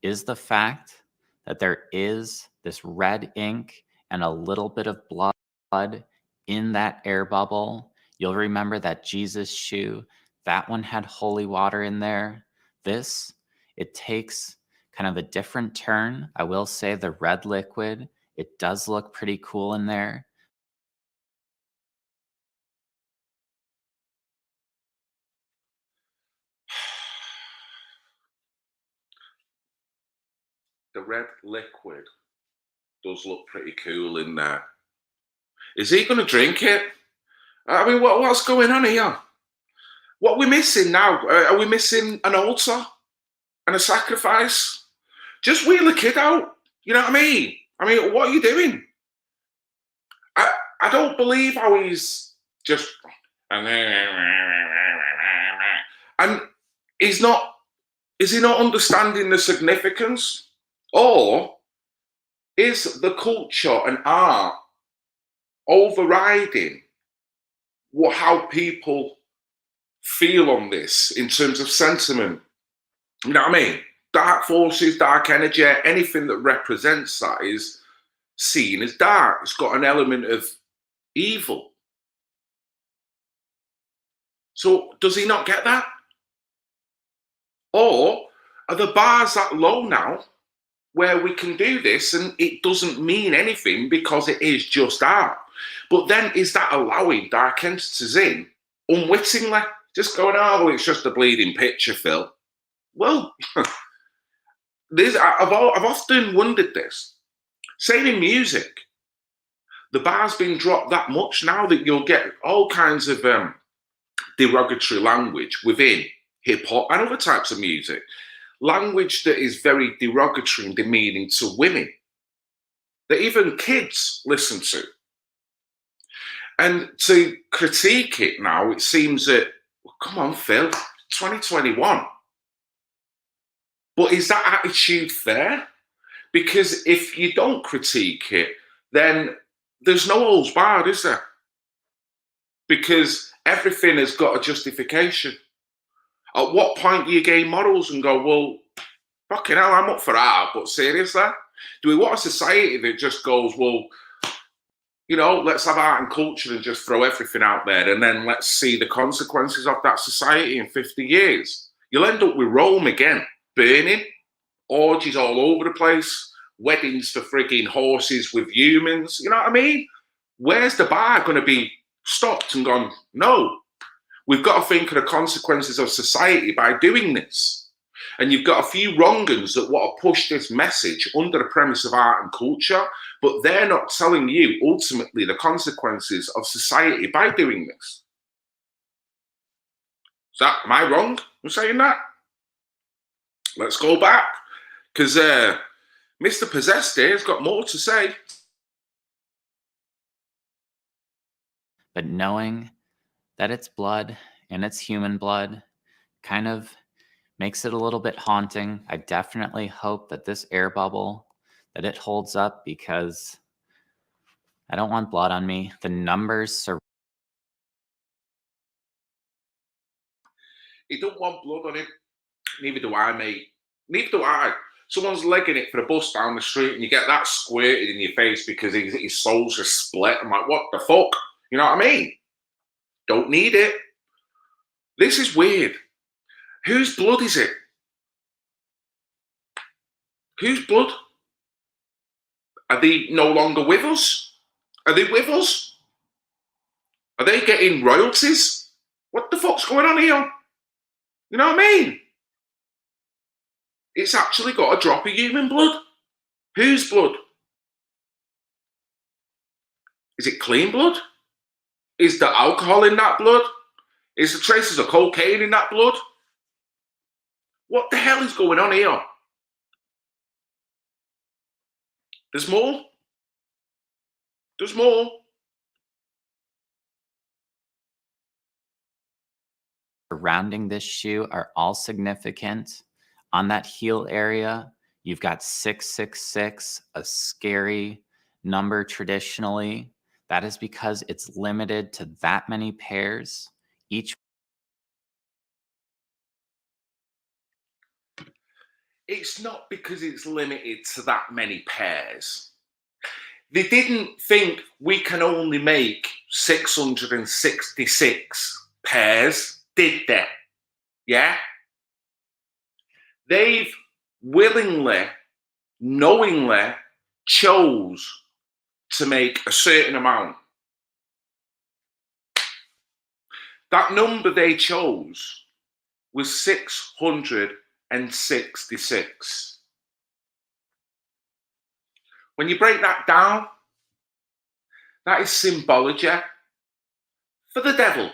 Is the fact that there is this red ink and a little bit of blood in that air bubble. You'll remember that Jesus shoe, that one had holy water in there. This, it takes kind of a different turn. I will say the red liquid, it does look pretty cool in there. The red liquid does look pretty cool in there. Is he going to drink it? I mean, what's going on here? What are we missing now? Are we missing an altar and a sacrifice? Just wheel a kid out. You know what I mean? I mean, what are you doing? I don't believe how he's just... And he's not Is he not understanding the significance? Or is the culture and art overriding how people feel on this in terms of sentiment? You know what I mean? Dark forces, dark energy, anything that represents that is seen as dark. It's got an element of evil. So does he not get that? Or are the bars that low now where we can do this and it doesn't mean anything because it is just art? But then is that allowing dark entities in unwittingly? Just going, oh, well, it's just a bleeding picture, Phil. Well, I've often wondered this. Same in music. The bar's been dropped that much now that you'll get all kinds of derogatory language within hip hop and other types of music. Language that is very derogatory and demeaning to women, that even kids listen to. And to critique it now, it seems that, well, come on, Phil, 2021. But is that attitude fair? Because if you don't critique it, then there's no holds barred, is there? Because everything has got a justification. At what point do you gain morals and go, well, fucking hell, I'm up for art, but seriously? Do we want a society that just goes, well, you know, let's have art and culture and just throw everything out there and then let's see the consequences of that society in 50 years? You'll end up with Rome again, burning, orgies all over the place, weddings for frigging horses with humans. You know what I mean? Where's the bar going to be stopped and gone, no, we've got to think of the consequences of society by doing this. And you've got a few wrong-uns that want to push this message under the premise of art and culture, but they're not telling you ultimately the consequences of society by doing this. Am I wrong in saying that? Let's go back, because Mr. Possessed here has got more to say. But knowing that it's blood and it's human blood kind of makes it a little bit haunting. I definitely hope that this air bubble, that it holds up, because I don't want blood on me. The numbers are... He don't want blood on him. Neither do I, mate. Neither do I. Someone's legging it for a bus down the street and you get that squirted in your face because his soul's just split. I'm like, what the fuck? You know what I mean? Don't need it. This is weird. Whose blood is it? Whose blood? Are they no longer with us? Are they with us? Are they getting royalties? What the fuck's going on here? You know what I mean? It's actually got a drop of human blood. Whose blood? Is it clean blood? Is there alcohol in that blood? Is there traces of cocaine in that blood? What the hell is going on here? There's more. There's more. Surrounding this shoe are all significant. On that heel area, you've got 666, a scary number traditionally. That is because it's limited to that many pairs. It's not because it's limited to that many pairs. They didn't think we can only make 666 pairs, did they? Yeah? They've willingly, knowingly chose to make a certain amount. That number they chose was 666. When you break that down, that is symbology for the devil.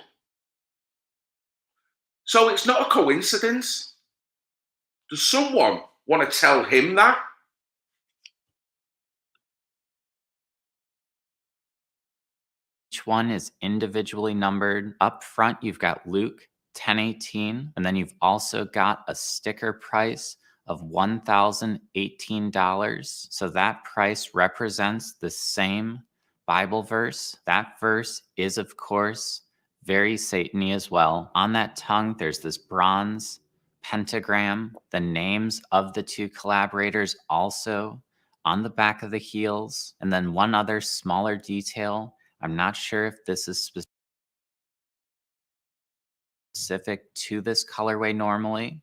So it's not a coincidence. Does someone want to tell him that? Each one is individually numbered. Up front, you've got Luke $10.18, and then you've also got a sticker price of $1,018. So that price represents the same Bible verse. That verse is, of course, very Satan-y as well. On that tongue, there's this bronze pentagram, the names of the two collaborators also on the back of the heels, and then one other smaller detail. I'm not sure if this is specific to this colorway normally,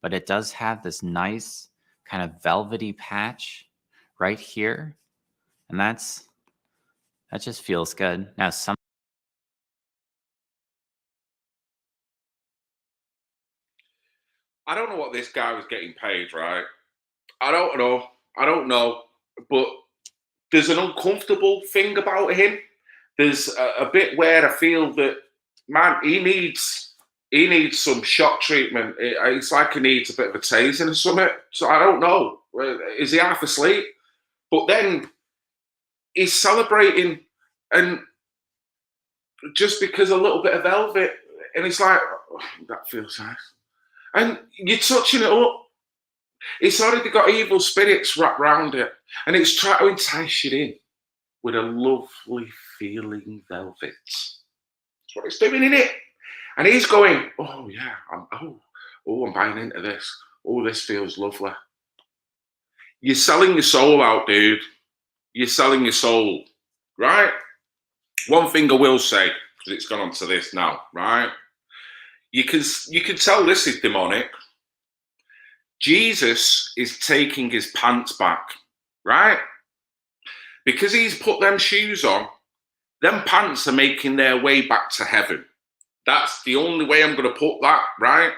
but it does have this nice kind of velvety patch right here. And that just feels good. Now, I don't know what this guy was getting paid, right? I don't know. But there's an uncomfortable thing about him. There's a bit where I feel that, man, he needs some shock treatment. It's like he needs a bit of a tasing or something. So I don't know. Is he half asleep? But then he's celebrating, and just because a little bit of velvet, and it's like, oh, that feels nice. And you're touching it up. It's already got evil spirits wrapped around it, and it's trying to entice you in with a lovely feeling velvet. That's what it's doing, in it. And he's going, oh yeah, I'm buying into this. Oh, this feels lovely. You're selling your soul out, dude. You're selling your soul, right? One thing I will say, because it's gone on to this now, right? You can tell this is demonic. Jesus is taking his pants back, right? Because he's put them shoes on, them pants are making their way back to heaven. That's the only way I'm going to put that, right?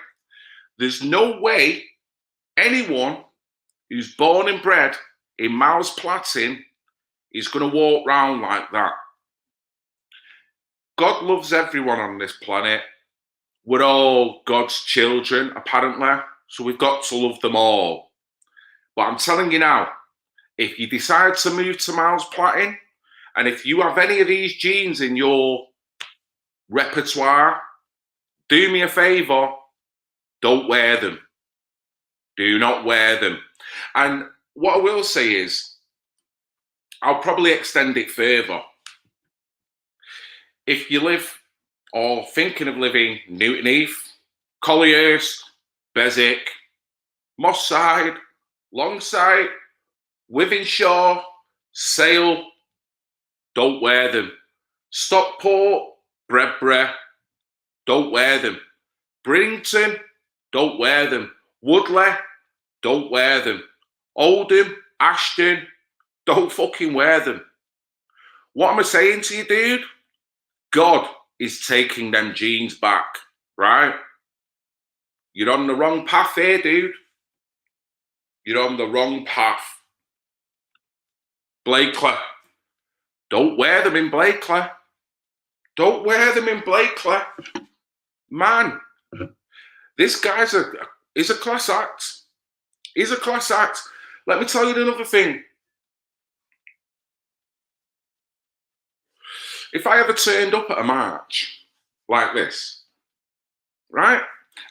There's no way anyone who's born and bred in Miles Platin is going to walk around like that. God loves everyone on this planet. We're all God's children, apparently. So we've got to love them all. But I'm telling you now, if you decide to move to Miles Platin, and if you have any of these jeans in your repertoire, do me a favor, don't wear them. Do not wear them. And what I will say is, I'll probably extend it further. If you live or thinking of living Newton Heath, Collyhurst, Beswick, Moss Side, Longside, Wythenshawe, Sale, don't wear them. Stockport, Bredbury, don't wear them. Bridlington, don't wear them. Woodley, don't wear them. Oldham, Ashton, don't fucking wear them. What am I saying to you, dude? God is taking them jeans back, right? You're on the wrong path here, dude. You're on the wrong path. Blakely, don't wear them in Blakely. Don't wear them in Blakely. Man, this guy's is a class act. He's a class act. Let me tell you another thing. If I ever turned up at a march like this, right?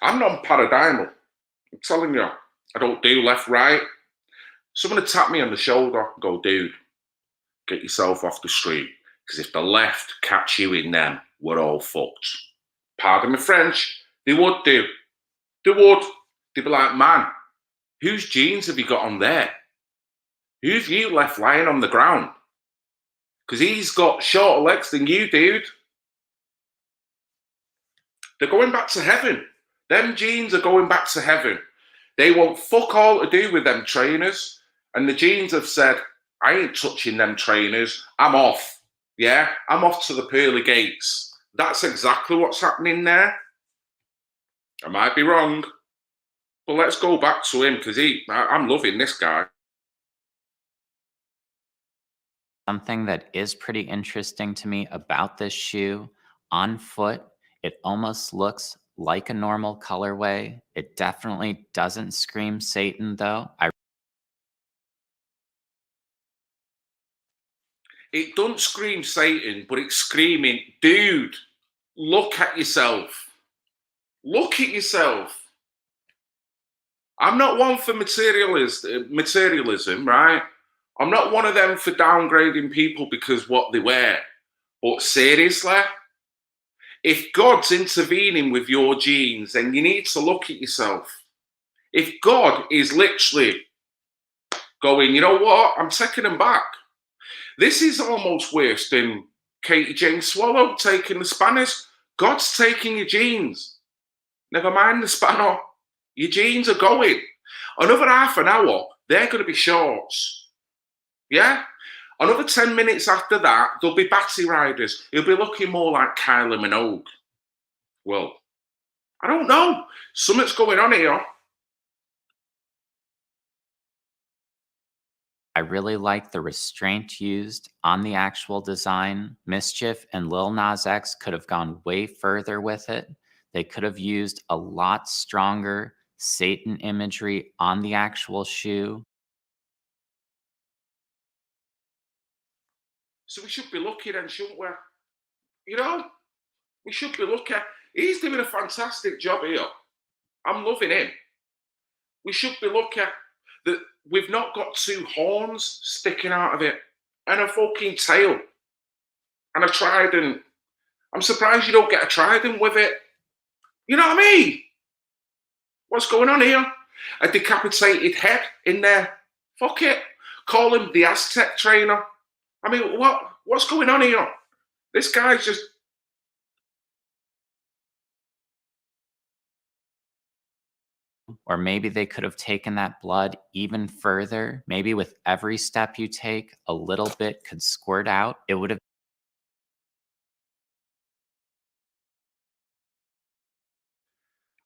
I'm non-paradigmal. I'm telling you, I don't do left, right. Someone would tap me on the shoulder and go, dude, get yourself off the street. Because if the left catch you in them, we're all fucked. Pardon my French, they would do. They would. They'd be like, man, whose jeans have you got on there? Who've you left lying on the ground? Because he's got shorter legs than you, dude. They're going back to heaven. Them jeans are going back to heaven. They want fuck all to do with them trainers. And the jeans have said, I ain't touching them trainers. I'm off. Yeah, I'm off to the pearly gates. That's exactly what's happening there. I might be wrong. But let's go back to him because I'm loving this guy. Something that is pretty interesting to me about this shoe, on foot, it almost looks like a normal colorway. It definitely doesn't scream Satan, though. It don't scream Satan, but it's screaming, dude, look at yourself. Look at yourself. I'm not one for materialism, right? I'm not one of them for downgrading people because what they wear. But seriously, if God's intervening with your genes, then you need to look at yourself. If God is literally going, you know what, I'm taking them back. This is almost worse than Katie Jane Swallow taking the spanners. God's taking your genes. Never mind the spanner. Your genes are going. Another half an hour, they're going to be shorts. Yeah? Another 10 minutes after that, they'll be batty riders. He'll be looking more like Kylie Minogue. Well, I don't know. Something's going on here. I really like the restraint used on the actual design. Mischief and Lil Nas X could have gone way further with it. They could have used a lot stronger Satan imagery on the actual shoe. So we should be lucky then, shouldn't we? You know, we should be lucky. He's doing a fantastic job here. I'm loving him. We should be lucky that we've not got two horns sticking out of it and a fucking tail and a trident. I'm surprised you don't get a trident with it. You know what I mean? What's going on here? A decapitated head in there. Fuck it. Call him the Aztec trainer. I mean, what's going on here? This guy's just... Or maybe they could have taken that blood even further. Maybe with every step you take, a little bit could squirt out. It would have...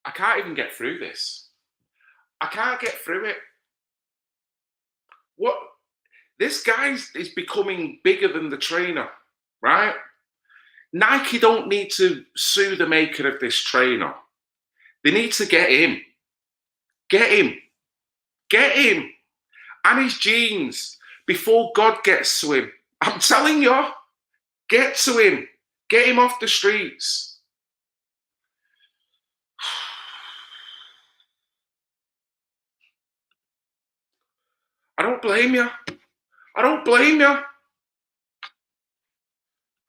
I can't even get through this. I can't get through it. What? This guy is becoming bigger than the trainer, right? Nike don't need to sue the maker of this trainer. They need to get him. Get him. Get him. And his jeans before God gets to him. I'm telling you, get to him. Get him off the streets. I don't blame you. I don't blame you.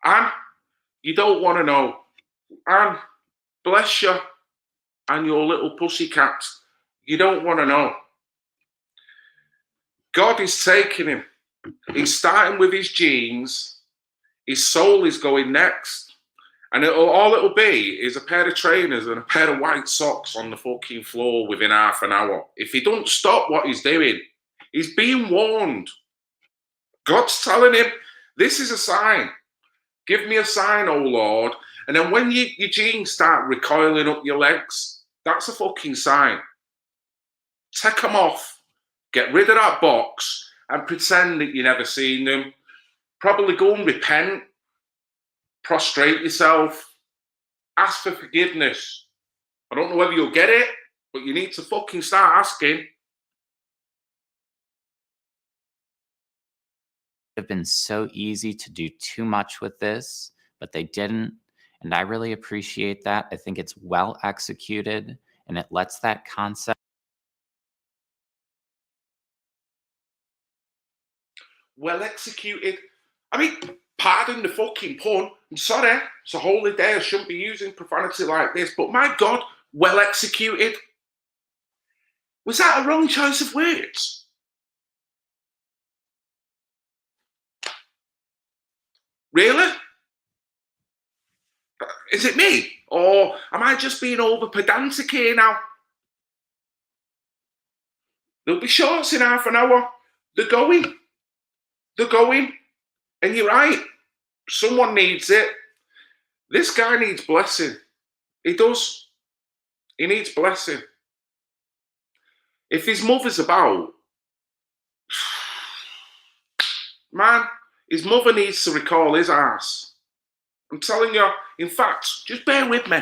And you don't want to know. And bless you and your little pussycats. You don't want to know. God is taking him. He's starting with his jeans. His soul is going next. And all it'll be is a pair of trainers and a pair of white socks on the fucking floor within half an hour. If he don't stop what he's doing, he's being warned. God's telling him, this is a sign. Give me a sign, oh Lord. And then when your jeans start recoiling up your legs, that's a fucking sign. Take them off. Get rid of that box and pretend that you never seen them. Probably go and repent. Prostrate yourself. Ask for forgiveness. I don't know whether you'll get it, but you need to fucking start asking. Have been so easy to do too much with this, but they didn't. And I really appreciate that. I think it's well executed and it lets that concept. Well executed. I mean, pardon the fucking pun. I'm sorry. It's a holy day. I shouldn't be using profanity like this. But my God, well executed. Was that a wrong choice of words? Really? Is it me? Or am I just being over pedantic here now? There'll be shorts in half an hour. They're going. They're going. And you're right. Someone needs it. This guy needs blessing. He does. He needs blessing. If his mother's about, man, his mother needs to recall his ass. I'm telling you, in fact, just bear with me.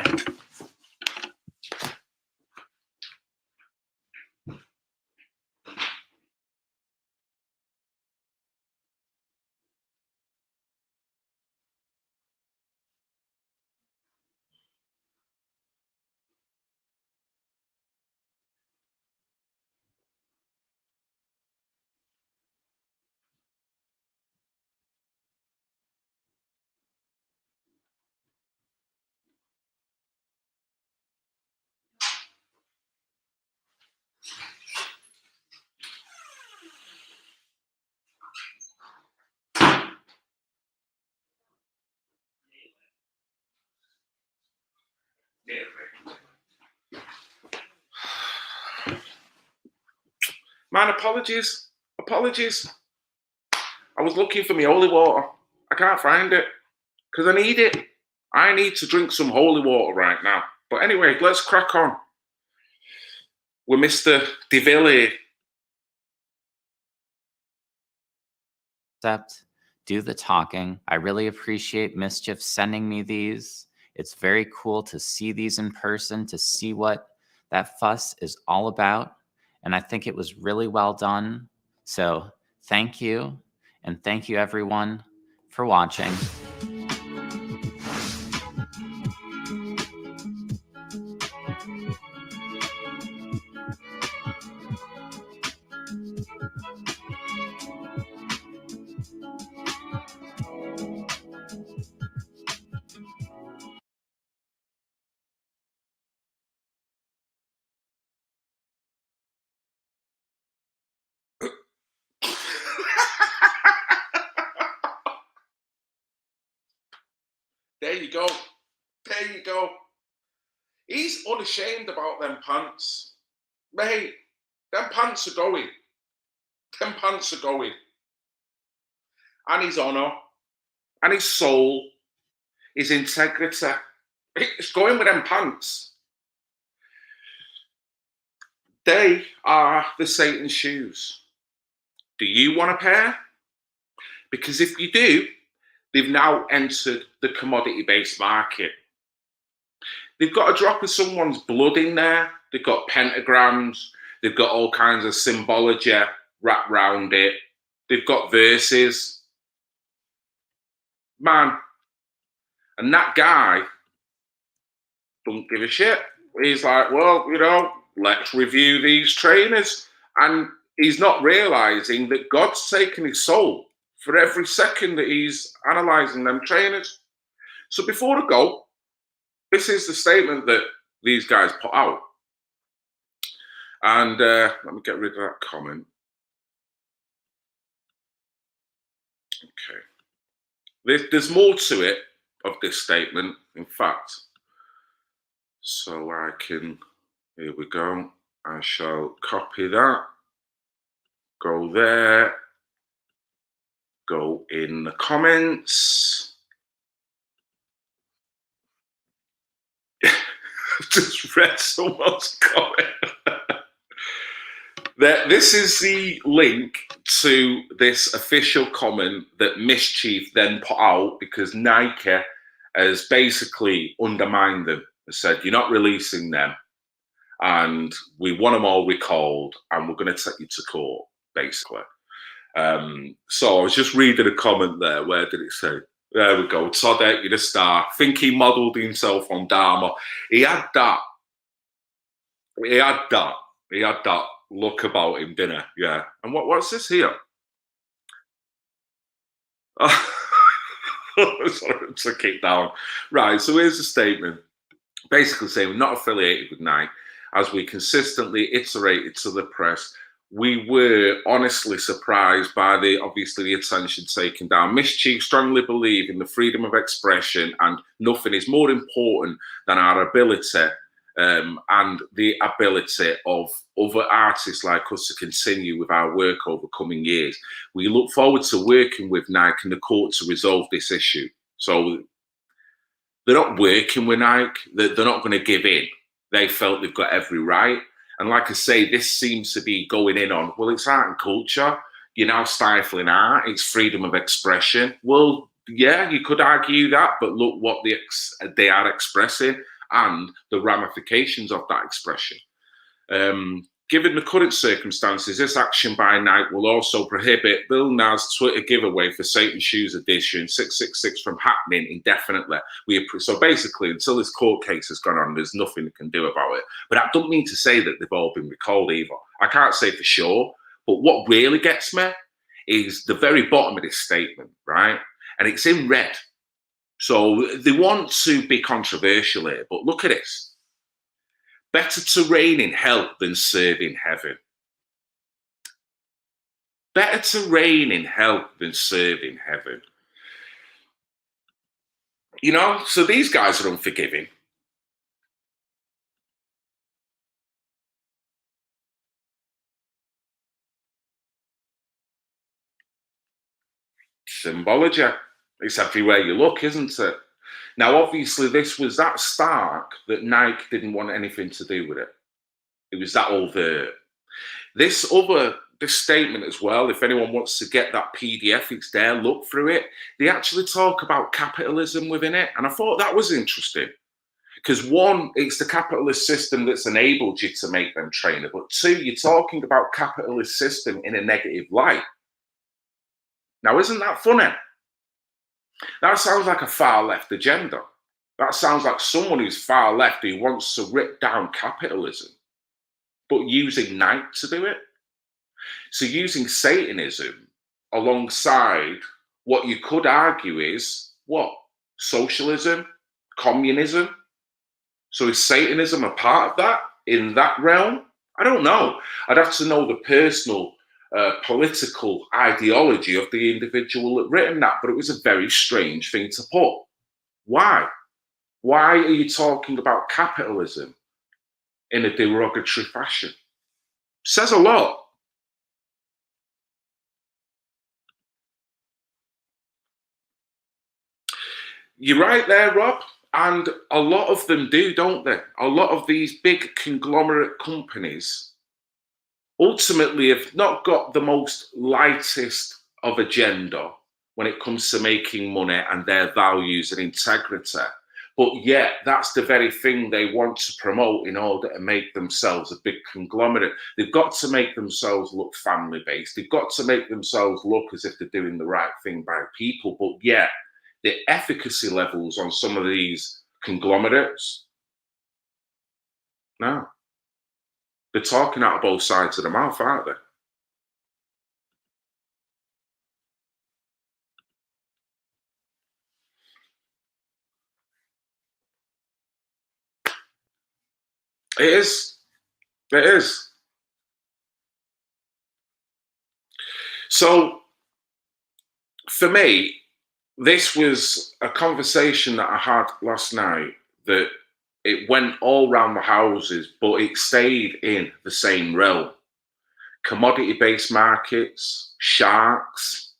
Man, apologies. Apologies. I was looking for my holy water. I can't find it because I need it. I need to drink some holy water right now. But anyway, let's crack on with Mr. De Villiers. Do the talking. I really appreciate Mischief sending me these. It's very cool to see these in person, to see what that fuss is all about. And I think it was really well done. So thank you. And thank you everyone for watching. There you go. There you go. He's unashamed about them pants. Mate, them pants are going. Them pants are going. And his honour, and his soul, his integrity. It's going with them pants. They are the Satan's shoes. Do you want a pair? Because if you do, they've now entered the commodity-based market. They've got a drop of someone's blood in there. They've got pentagrams. They've got all kinds of symbology wrapped around it. They've got verses. Man. And that guy don't give a shit. He's like, well, you know, let's review these trainers. And he's not realizing that God's taken his soul for every second that he's analyzing them trainers. So before I go, this is the statement that these guys put out. And let me get rid of that comment. Okay. There's more to it, of this statement, in fact. So I can, here we go. I shall copy that. Go there. Go in the comments. Just read someone's comment. This is the link to this official comment that Mischief then put out because Nike has basically undermined them and said, you're not releasing them and we want them all recalled and we're going to take you to court, basically. So I was just reading a comment there. Where did it say? There we go. Todd, you're the star. Think he modelled himself on Dharma. He had that. He had that look about him, didn't he? Yeah. And what's this here? Sorry to kick down. Right. So here's the statement. Basically saying we're not affiliated with Nike. As we consistently iterated to the press, we were honestly surprised by obviously the attention taken down. Mischief strongly believe in the freedom of expression and nothing is more important than our ability and the ability of other artists like us to continue with our work over coming years. We look forward to working with Nike and the court to resolve this issue. So they're not working with Nike. They're not going to give in. They felt they've got every right. And like I say, this seems to be going in on, well, it's art and culture. You're now stifling art. It's freedom of expression. Well, yeah, you could argue that, but look what they are expressing and the ramifications of that expression. Given the current circumstances, this action by Nike will also prohibit Bill Nas' Twitter giveaway for Satan Shoes Edition 666 from happening indefinitely. So basically, until this court case has gone on, there's nothing they can do about it. But I don't mean to say that they've all been recalled either. I can't say for sure. But what really gets me is the very bottom of this statement, right? And it's in red. So they want to be controversial here, but look at this. Better to reign in hell than serve in heaven. Better to reign in hell than serve in heaven. You know, so these guys are unforgiving. symbology. It's everywhere you look, isn't it? Now, obviously, this was that stark that Nike didn't want anything to do with it. It was that overt. This statement as well, if anyone wants to get that PDF, it's there, look through it. They actually talk about capitalism within it. And I thought that was interesting. Because one, it's the capitalist system that's enabled you to make them trainer. But two, you're talking about capitalist system in a negative light. Now, isn't that funny? That sounds like a far left agenda. That sounds like someone who's far left who wants to rip down capitalism, but using Nike to do it. So using Satanism alongside what you could argue is what? Socialism, communism. So is Satanism a part of that in that realm? I don't know. I'd have to know the personal political ideology of the individual that written that, but it was a very strange thing to put. Why? Why are you talking about capitalism in a derogatory fashion? Says a lot. You're right there, Rob. And a lot of them do, don't they? A lot of these big conglomerate companies ultimately have not got the most lightest of agenda when it comes to making money and their values and integrity. But yet that's the very thing they want to promote in order to make themselves a big conglomerate. They've got to make themselves look family-based. They've got to make themselves look as if they're doing the right thing by people. But yet the efficacy levels on some of these conglomerates, no. They're talking out of both sides of the mouth, aren't they? It is. It is. So, for me, this was a conversation that I had last night that it went all round the houses, but it stayed in the same realm. Commodity-based markets, sharks,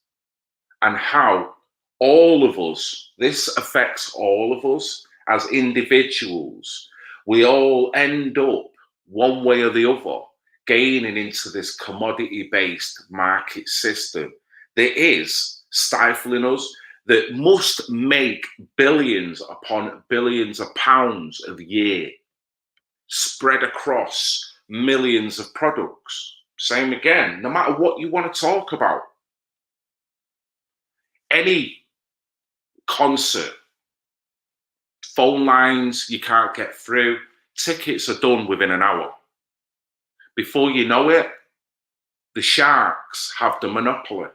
and how all of us, this affects all of us as individuals. We all end up, one way or the other, gaining into this commodity-based market system that is stifling us, that must make billions upon billions of pounds a year spread across millions of products. Same again, no matter what you want to talk about. Any concert, phone lines you can't get through, tickets are done within an hour. Before you know it, the sharks have the monopoly.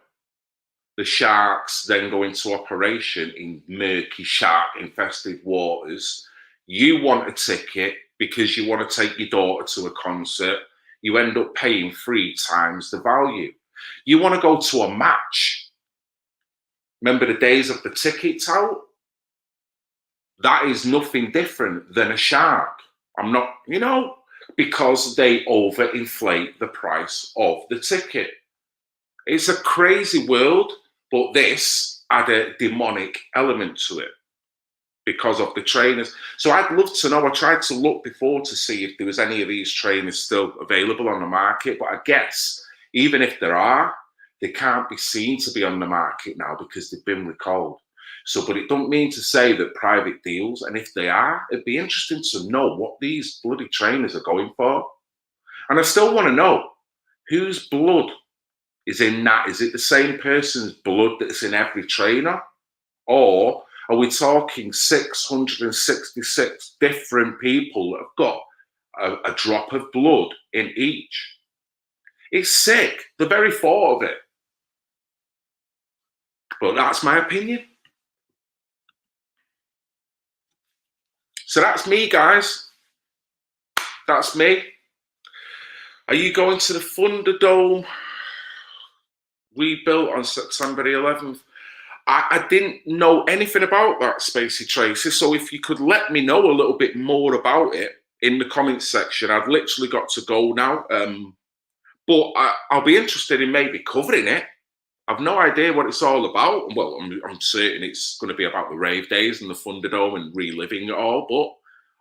The sharks then go into operation in murky, shark-infested waters. You want a ticket because you want to take your daughter to a concert. You end up paying 3 times the value. You want to go to a match. Remember the days of the ticket tout? That is nothing different than a shark. I'm not, because they overinflate the price of the ticket. It's a crazy world, but this had a demonic element to it because of the trainers. So I'd love to know, I tried to look before to see if there was any of these trainers still available on the market, but I guess even if there are, they can't be seen to be on the market now because they've been recalled. So, but it don't mean to say that private deals, and if they are, it'd be interesting to know what these bloody trainers are going for. And I still want to know whose blood is in that. Is it the same person's blood that's in every trainer? Or are we talking 666 different people that have got a drop of blood in each? It's sick, the very thought of it. But that's my opinion. So that's me, guys. That's me. Are you going to the Thunderdome rebuilt on September the 11th? I didn't know anything about that, Spacey Tracy. So if you could let me know a little bit more about it in the comments section. I've literally got to go now. But I'll be interested in maybe covering it. I've no idea what it's all about. Well, I'm certain it's going to be about the rave days and the Thunderdome and reliving it all, but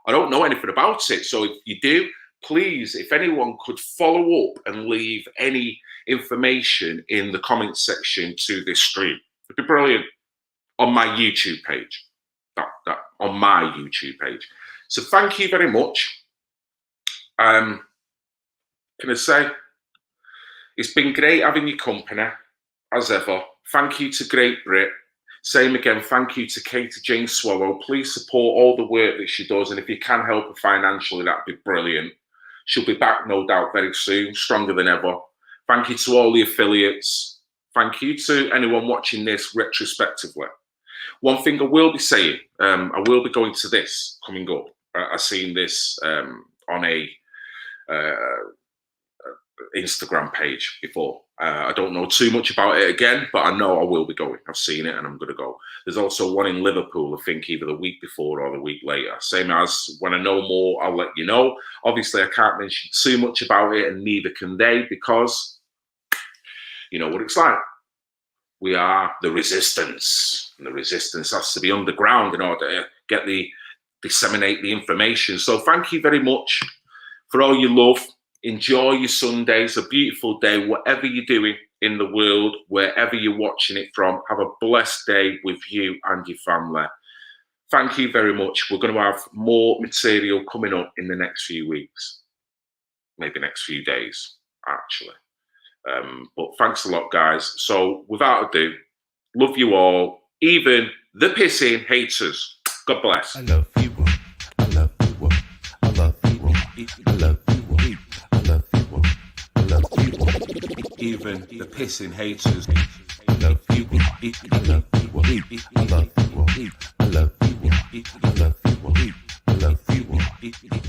I don't know anything about it. So if you do, please, if anyone could follow up and leave any information in the comments section to this stream, it'd be brilliant. On my YouTube page. On my YouTube page. So thank you very much. Can I say, it's been great having your company, as ever. Thank you to Great Brit. Same again, thank you to Katie Jane Swallow. Please support all the work that she does, and if you can help her financially, that'd be brilliant. She'll be back, no doubt, very soon, stronger than ever. Thank you to all the affiliates. Thank you to anyone watching this retrospectively. One thing I will be saying, I will be going to this coming up. I've seen this on a Instagram page before. I don't know too much about it again, but I know I will be going. I've seen it and I'm going to go. There's also one in Liverpool, I think either the week before or the week later. Same as when I know more, I'll let you know. Obviously, I can't mention too much about it, and neither can they, because you know what it's like. We are the resistance, and the resistance has to be underground in order to get disseminate the information. So thank you very much for all your love. Enjoy your Sunday. It's a beautiful day, whatever you're doing in the world, wherever you're watching it from. Have a blessed day with you and your family. Thank you very much. We're going to have more material coming up in the next few weeks, maybe next few days, actually. But thanks a lot, guys. So without ado, love you all, even the pissing haters. God bless. I love you. I love you. I love you. I love you. I love you. I love you. Even the pissing haters. I love you. I love you. I love you. I love you. I love you. I love you.